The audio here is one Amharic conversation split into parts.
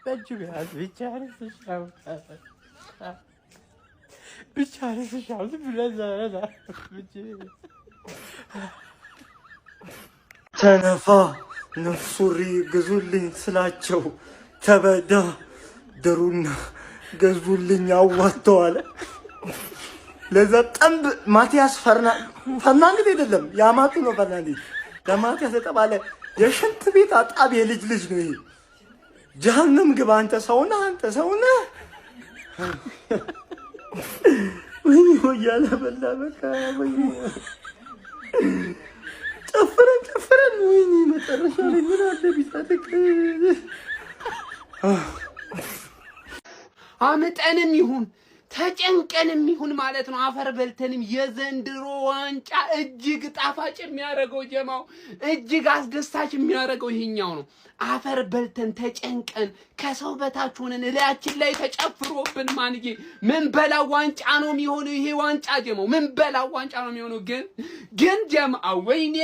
بجوز بيعرف الشعب بيعرف الشعب بلا تنفى نفسوري قزولين سلاچو تبدا درونا قزولين ያዋጣው አለ ለዘጠምብ ማቲያስ ፈርናንዴዝ አይደለም ያማጡ ነው ፈርናንዴዝ ለማቲያስ ተባለ የሽንት ቤት አጣቢ ልጅ ነው ይሄ ጀሃነም ግባ አንተ ሰውና ወይ ወያለ በላ በቃ ወይ ጨፍረን ወይኔ መጨረሻ ላይ ምን አለ ቢታጠቅ አመጠንም ይሁን ተጨንቀንም ይሁን ማለት ነው አፈር በልተንም የዘንድሮ ዋንጫ እጅግ ጣፋጭ የሚያረጋው ጀማው እጅግ አስደሳች የሚያረጋው ይሄኛው ነው አፈር በልተን ተጨንቀን ከሰው በታች ሆነን እላያችን ላይ ተጨፍሮብን ማንዬ ምን በላው ዋንጫ ነው የሚሆነው ይሄ ዋንጫ ጀማው ምን በላው ዋንጫ ነው የሚሆነው ግን ጀማው ወይኔ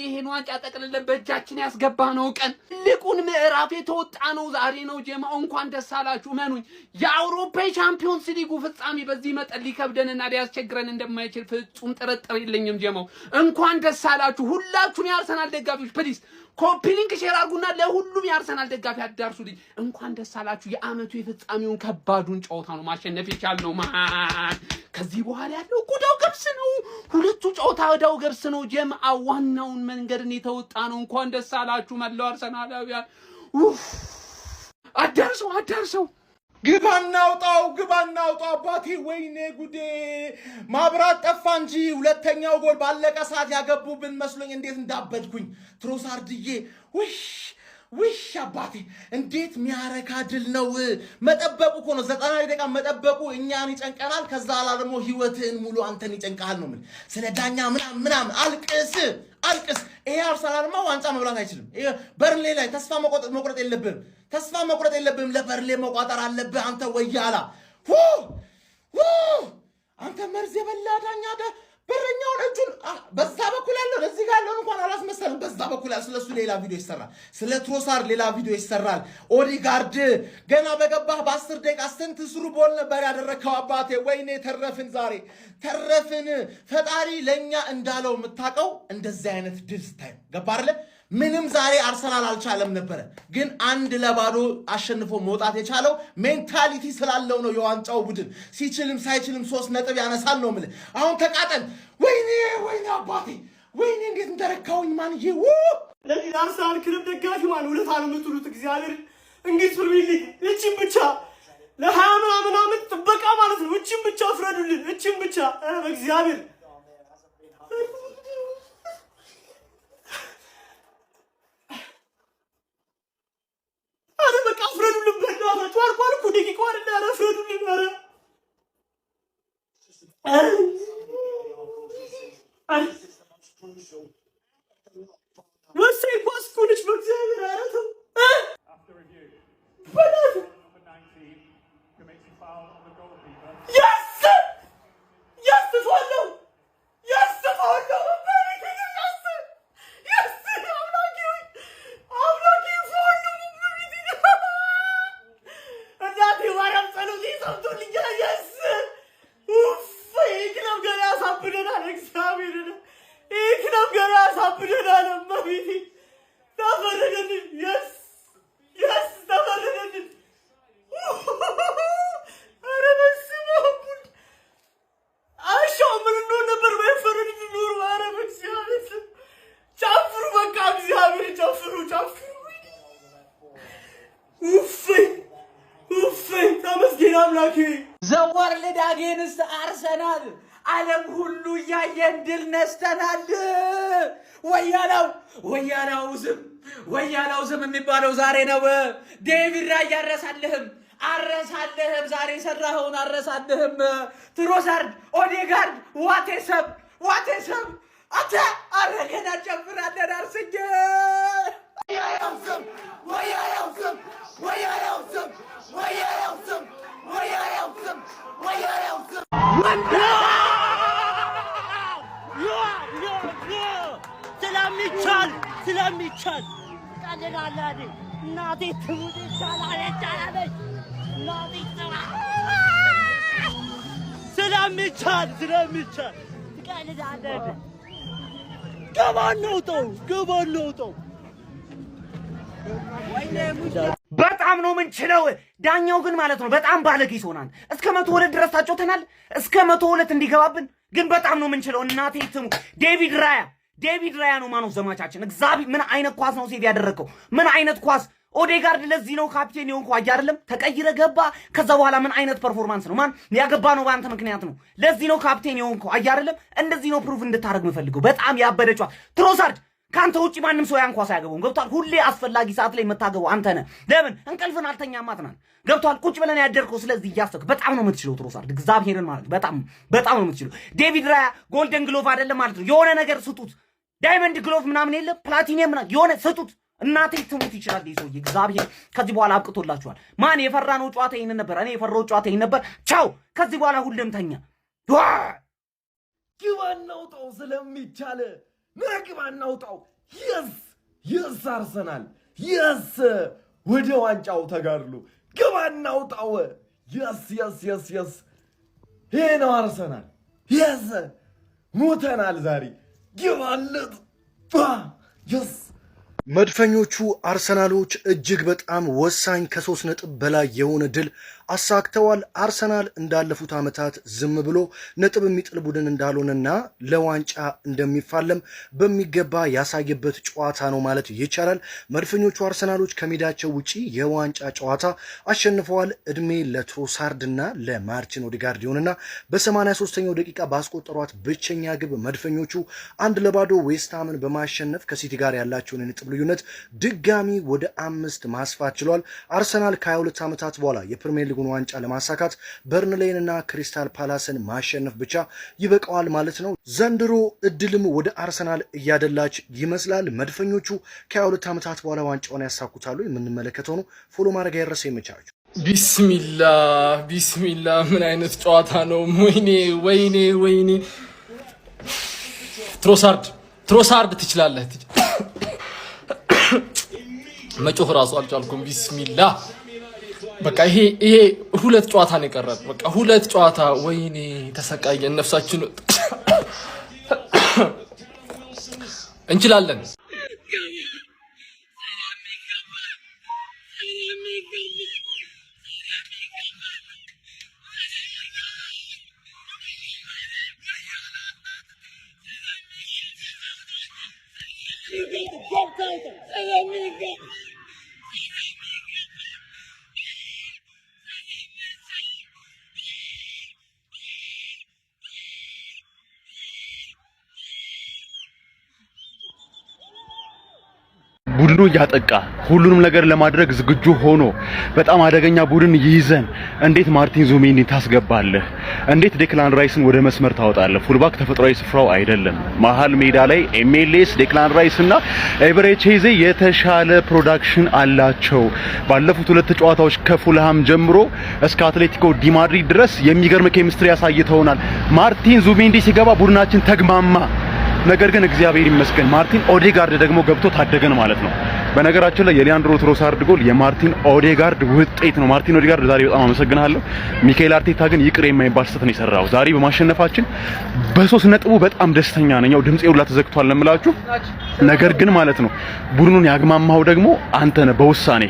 ይሄን ዋንጫ ጠቅልለን በእጃችን ያስገባነው ቀን ልቁን ምዕራፍ የተወጣ ነው ዛሬ ነው ጀማው እንኳን ደስ አላችሁ መኑኝ የአውሮፓ ቻምፒዮንስ ሊግ ፍጻሜ በዚህ መጠን ሊከብደንና ሊያስቸግረን እንደማይችል ፍጹም ጥርጥር የለኝም ጀማው እንኳን ደስ አላችሁ ሁላችሁም የአርሰናል ደጋፊዎች ፕሊዝ ኮፒ ሊንክ ሼር አድርጉና ለሁሉም የአርሰናል ደጋፊ አዳርሱልኝ እንኳን ደስ አላችሁ የአመቱ የፍጻሜውን ከባዱን ጨዋታ ነው ማሸነፍ የቻልነው ማን ከዚህ በኋላ ያለው ጉዳው ገብስ ነው ሁለቱ ጨዋታ ወዳው ገብስ ነው ጀማው ዋናውን መንገድን የተወጣ ነው እንኳን ደስ አላችሁ መላው አርሰናላውያን አዳርሰው ግባና አውጣው አባቴ ወይኔ ጉዴ ማብራት ጠፋ እንጂ ሁለተኛው ጎል ባለቀ ሰዓት ያገቡብን መስሎኝ እንዴት እንዳበድኩኝ ትሮሳርድዬ ውሽ አባቴ እንዴት ሚያረካ ድል ነው መጠበቁ እኮ ነው 90 ደቂቃ መጠበቁ እኛን ይጨንቀናል ከዛ አላ ደግሞ ህይወትን ሙሉ አንተን ይጨንቃል ነው ምን ስለ ዳኛ ምናምን አልቅስ ይሄ አርሰናልማ ዋንጫ መብላት አይችልም ይሄ በርንሌ ላይ ተስፋ መቁረጥ የለብህም ለበርንሌ መቋጠር አለብህ አንተ ወያላ አንተ መርዝ የበላ ዳኛ በረኛውን እጁን በዛ በኩል ያለው ለዚህ ጋር ያለው እንኳን አላስመሰለም በዛ በኩል ያለው ስለሱ ሌላ ቪዲዮ ይሰራል ስለ ትሮሳርድ ሌላ ቪዲዮ ይሰራል ኦዲጋርድ ገና በገባህ በ10 ደቂቃ ስንት ስሩ ቦል ነበር ያደረከው አባቴ ወይኔ ተረፍን ፈጣሪ ለኛ እንዳለው የምታቀው እንደዚህ አይነት ድል ስታይ ገባ አይደለ ምንም ዛሬ አርሰናል አልቻለም ነበር ግን 1-0 አሸንፎ መውጣት የቻለው ሜንታሊቲ ስላለው ነው የዋንጫው ቡድን ሲችልም ሳይችልም 3 ነጥብ ያነሳል ነው ማለት አሁን ተቃጠል ወይኔ አባቴ ወይኔ እንዴት እንደረካውኝ ማንዬ ለዚህ አርሰናል ክለብ ደጋፊ ማን ሁለት አለ ምትሉት እግዚአብሔር እንግዲህ ፕሪሚየር ሊግ እቺን ብቻ ለ20 ምናምን ጥበቃ ማለት ነው እቺን ብቻ ፍረዱልን እቺን ብቻ በእግዚአብሔር ዘወር ለዳጌንስ አርሰናል ዓለም ሁሉ ያየን ድል ነስተናል ወያላው ዝም የሚባለው ዛሬ ነው ዴቪድ ራያ አረሳለህም ዛሬ ሰራኸውን አረሳለህም ትሮሳርድ ኦዴጋርድ ዋቴሰብ አታ አረገና ጨፍራለን አርሰኛ ስለሚቻል ቀልላላዴ እናቴ ትሙት ይቻላል እናቴ ስለሚቻል ትቀልዳለህ ገባን ነው በጣም ነው ምንችለው ዳኛው ግን ማለት ነው በጣም ባለጌ ሆናን እስከ 102 ድረስ ታጮተናል እስከ 102 እንዲገባብን ግን በጣም ነው ምንችለው እናቴ ትሙ ዴቪድ ራያ ነው ማነው ዘማቻችን እግዚአብሔር ምን አይነት ኳስ ነው ሴቭ ያደረከው ምን አይነት ኳስ ኦዴጋርድ ለዚህ ነው ካፕቴን የሆንኩ አይደለም ተቀይረ ገባ ከዛ በኋላ ምን አይነት ፐርፎርማንስ ነው ማን ያገባ ነው ባንተ ምክንያት ነው ለዚህ ነው ካፕቴን የሆንኩ አይደለም እንደዚህ ነው ፕሩፍ እንድታረግ ምፈልገው በጣም ያበደጫው ትሮሳርድ ካንተ ውጪ ማንንም ሰው ያንኳስ ያገባው ገብቷል ሁሌ አስፈላጊ ሰዓት ላይ መታገበው አንተ ነህ ለምን እንቅልፍን አልተኛም አትናል ገብቷል ቁጭ ብለን ያደርከው ስለዚህ ያስተክ በጣም ነው የምትችለው ትሮሳርድ እግዚአብሔርን ማለት በጣም ነው የምትችለው ዴቪድ ራያ ጎልደን ግሎቭ አይደለም ማለት ነው የሆነ ነገር ስጡት ዳይመንድ ግሎቭ ምናምን የለም ፕላቲኒየም ምናምን የሆነ ስጡት እናቴ ትሙት ይችላል ይሰው እግዚአብሔር ከዚህ በኋላ አብቅቶላችኋል ማን የፈራነው ጨዋታ ይሄን ነበር እኔ የፈራው ጨዋታ ይሄን ነበር ቻው ከዚህ በኋላ ሁሉም ተኛ ግባናው ጣው ስለሚቻለ ግባናው ጣው የስ አርሰናል የስ ወደ ዋንጫው ተጋድሎ ግባናው ጣው የስ ይሄ ነው አርሰናል የስ ሞተናል ዛሬ ግባለት የስ መድፈኞቹ አርሰናሎች እጅግ በጣም ወሳኝ ከ3 ነጥብ በላይ የሆነ ድል አሳክተዋል። አርሰናል እንዳለፉት ዓመታት ዝም ብሎ ነጥብ የሚጥል ቡድን እንዳልሆነና ለዋንጫ እንደሚፋለም በሚገባ ያሳየበት ጨዋታ ነው ማለት ይቻላል። መድፈኞቹ አርሰናሎች ከሜዳቸው ውጪ የዋንጫ ጨዋታ አሸንፈዋል። እድሜ ለትሮሳርድና ለማርቲን ኦዴጋርድ ይሁንና በ83ኛው ደቂቃ ባስቆጠሯት ብቸኛ ግብ መድፈኞቹ 1-0 ዌስትሃምን በማሸነፍ ከሲቲ ጋር ያላቸውን ነጥብ ልዩነት ድጋሚ ወደ 5 ማስፋት ችሏል። አርሰናል ከ22 ዓመታት በኋላ የፕሪሚየር ሊጉን ዋንጫ ለማሳካት በርንሌይንና ክሪስታል ፓላስን ማሸነፍ ብቻ ይበቃዋል ማለት ነው። ዘንድሮ እድልም ወደ አርሰናል እያደላች ይመስላል። መድፈኞቹ ከ22 ዓመታት በኋላ ዋንጫውን ያሳኩታሉ የምንመለከተው ነው። ፎሎ ማድረግ አይረሳ። ይመቻችሁ። ቢስሚላ ምን አይነት ጨዋታ ነው? ወይኔ ትሮሳርድ ትችላለህ። መጮህ ራሱ አልቻልኩም። ቢስሚላ በቃ ይሄ ሁለት ጨዋታ ነው የቀረን። በቃ ሁለት ጨዋታ ወይኔ ተሰቃየን ነፍሳችን እንችላለን። ቡድኑ እያጠቃ ሁሉንም ነገር ለማድረግ ዝግጁ ሆኖ በጣም አደገኛ ቡድን ይይዘን እንዴት ማርቲን ዙቢሜንዲ ታስገባለህ? እንዴት ዴክላን ራይስን ወደ መስመር ታወጣለህ? ፉልባክ ተፈጥሯዊ ስፍራው አይደለም። መሀል ሜዳ ላይ ኤምኤልኤስ ዴክላን ራይስ እና ኤቨሬቺዜ የተሻለ ፕሮዳክሽን አላቸው። ባለፉት ሁለት ጨዋታዎች ከፉልሃም ጀምሮ እስከ አትሌቲኮ ዲ ማድሪድ ድረስ የሚገርም ኬሚስትሪ ያሳይተውናል። ማርቲን ዙቢሜንዲ ሲገባ ቡድናችን ተግማማ። ነገር ግን እግዚአብሔር ይመስገን ማርቲን ኦዴጋርድ ደግሞ ገብቶ ታደገን ማለት ነው። በነገራችን ላይ የሊያንድሮ ትሮሳርድ ጎል የማርቲን ኦዴጋርድ ውጤት ነው። ማርቲን ኦዴጋርድ ዛሬ በጣም አመሰግናለሁ። ሚካኤል አርቴታ ግን ይቅር የማይባል ስህተት ነው የሰራው። ዛሬ በማሸነፋችን በ3 ነጥቡ በጣም ደስተኛ ነኝ። ያው ድምጼ ሁላ ተዘግቷል ለምላችሁ። ነገር ግን ማለት ነው ቡድኑን ያግማማው ደግሞ አንተ ነህ በውሳኔ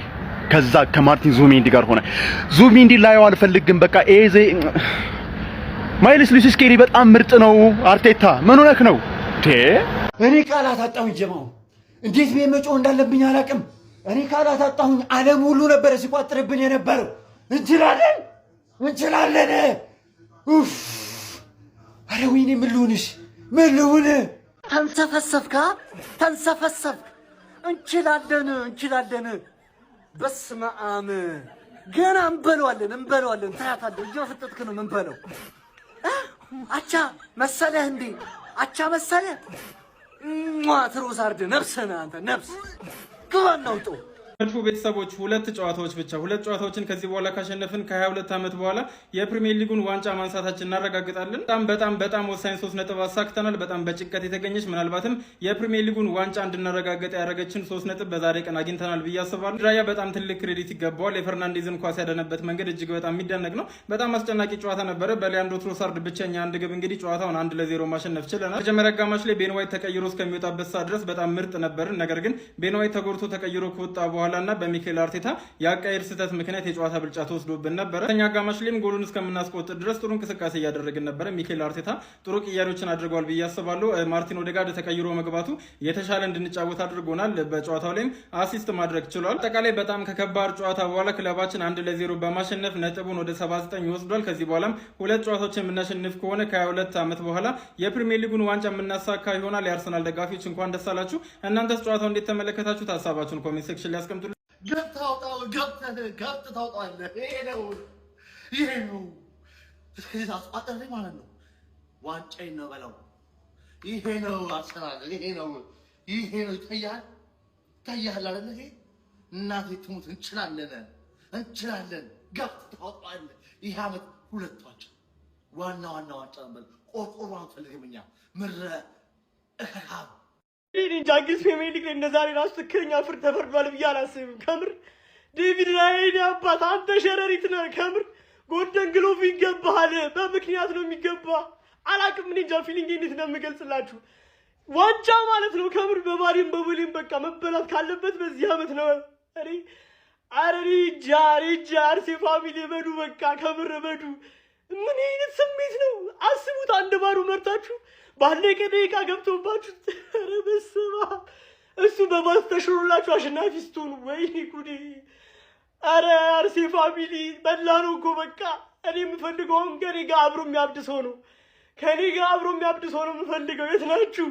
ከዛ ከማርቲን ዙቢሜንዲ ጋር ሆነ። ዙቢሜንዲ ላይ አልፈልግም በቃ ኤዜ ማይልስ ሉዊስ ስኬሊ በጣም ምርጥ ነው። አርቴታ ምን ሆነክ ነው? እኔ ቃላት አጣሁኝ። ጀማው እንዴት መጮህ እንዳለብኝ አላውቅም። እኔ ቃላት አጣሁኝ። ዓለም ሁሉ ነበር ሲቋጥርብን የነበረው። እንችላለን ኡፍ! አረ ወይኔ ምን ልሁን? ተንሰፈሰፍካ እንችላለን። በስመ አብ ገና እንበለዋለን። ታያታለህ። እየፈጠጥክ ነው የምንበለው። አቻ መሰለህ እንዴ? አቻ መሰለህ? ትሮሳርድ ነፍስህ ነህ አንተ ነፍስ። ግባና ውጡ። መድፉ ቤተሰቦች ሁለት ጨዋታዎችን ከዚህ በኋላ ካሸነፍን ከ22 ዓመት በኋላ የፕሪሚየር ሊጉን ዋንጫ ማንሳታችን እናረጋግጣለን። በጣም ወሳኝ 3 ነጥብ አሳክተናል። በጣም በጭንቀት የተገኘች ምናልባትም የፕሪሚየር ሊጉን ዋንጫ እንድናረጋግጥ ያደረገችን 3 ነጥብ በዛሬ ቀን አግኝተናል ብዬ አስባለሁ። ራያ በጣም ትልቅ ክሬዲት ይገባዋል። የፈርናንዴዝን ኳስ ያደነበት መንገድ እጅግ በጣም የሚደነቅ ነው። በጣም አስጨናቂ ጨዋታ ነበረ። በሊያንድሮ ትሮሳርድ ብቸኛ አንድ ግብ እንግዲህ ጨዋታውን 1-0 ማሸነፍ ችለናል። መጀመሪያ አጋማሽ ላይ ቤን ዋይት ተቀይሮ እስከሚወጣበት ሰዓት ድረስ በጣም ምርጥ ነበርን። ነገር ግን ቤን ዋይት ተጎድቶ ተቀይሮ ከወጣ በኋላና በሚኬል አርቴታ የአቃይር ስህተት ምክንያት የጨዋታ ብልጫ ተወስዶብን ነበረ። ተኛ አጋማሽ ላይም ጎሉን እስከምናስቆጥር ድረስ ጥሩ እንቅስቃሴ እያደረግን ነበረ። ሚኬል አርቴታ ጥሩ ቅያሬዎችን አድርጓል ብዬ አስባለሁ። ማርቲን ኦዴጋርድ ተቀይሮ መግባቱ የተሻለ እንድንጫወት አድርጎናል። በጨዋታው ላይም አሲስት ማድረግ ችሏል። አጠቃላይ በጣም ከከባድ ጨዋታ በኋላ ክለባችን 1-0 በማሸነፍ ነጥቡን ወደ 79 ይወስዷል። ከዚህ በኋላም 2 ጨዋታዎችን የምናሸንፍ ከሆነ ከ22 ዓመት በኋላ የፕሪሚየር ሊጉን ዋንጫ የምናሳካ ይሆናል። የአርሰናል ደጋፊዎች እንኳን ደስ አላችሁ። እናንተስ ጨዋታው እንዴት ተመለከታችሁት? ሀሳባችሁን ኮሜንት ሴክሽን ላይ አስቀምጡ። ገብተህ ታውጣለህ። ይሄ ነው እስከዚህ አስቋጠረኝ ማለት ነው። ዋንጫዬን ነው በለው። ይሄ ነው አርሰናል፣ ይሄ ነው ይታያል አይደለ? ይሄ እናቴ ትሙት እንችላለን። ገብተህ ታውጣለህ። ይሄ ዓመት 2 ዋንጫ ዋና ዋንጫ ነበር። ቆርቆሮ አንፈልግም እኛ ምረ እንጃ እንግሊዝ ፕሪሚየር ሊግ ላይ እንደዛሬ ራሱ ትክክለኛ ፍርድ ተፈርዷል ብዬ አላስብም። ከምር ዴቪድ ራያ አባት አንተ ሸረሪት ነህ። ከምር ጎልደን ግሎቭ ይገባሃል። በምክንያት ነው የሚገባ። አላቅም እኔ እንጃ ፊሊንግ እንዴት እንደምገልጽላችሁ። ዋንጫ ማለት ነው ከምር በባሪም በቦሌም በቃ መበላት ካለበት በዚህ ዓመት ነው። ሪጃ አርሴ ፋሚሊ በዱ በቃ ከምር በዱ። ምን አይነት ስሜት ነው? አስቡት 1-0 መርታችሁ ባለቀ ደቂቃ ገብቶባችሁ። ኧረ በስመ አብ እሱ በማስ ተሽሮላችሁ አሸናፊ ስትሆኑ ወይኔ ጉዴ! ኧረ አርሴ ፋሚሊ በላ ነው እኮ በቃ። እኔ የምፈልገው አሁን ከኔ ጋር አብሮ የሚያብድ ሰው ነው። የት ናችሁ?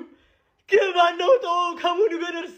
ግብ አናውጣው ከሙሉ ገደርስ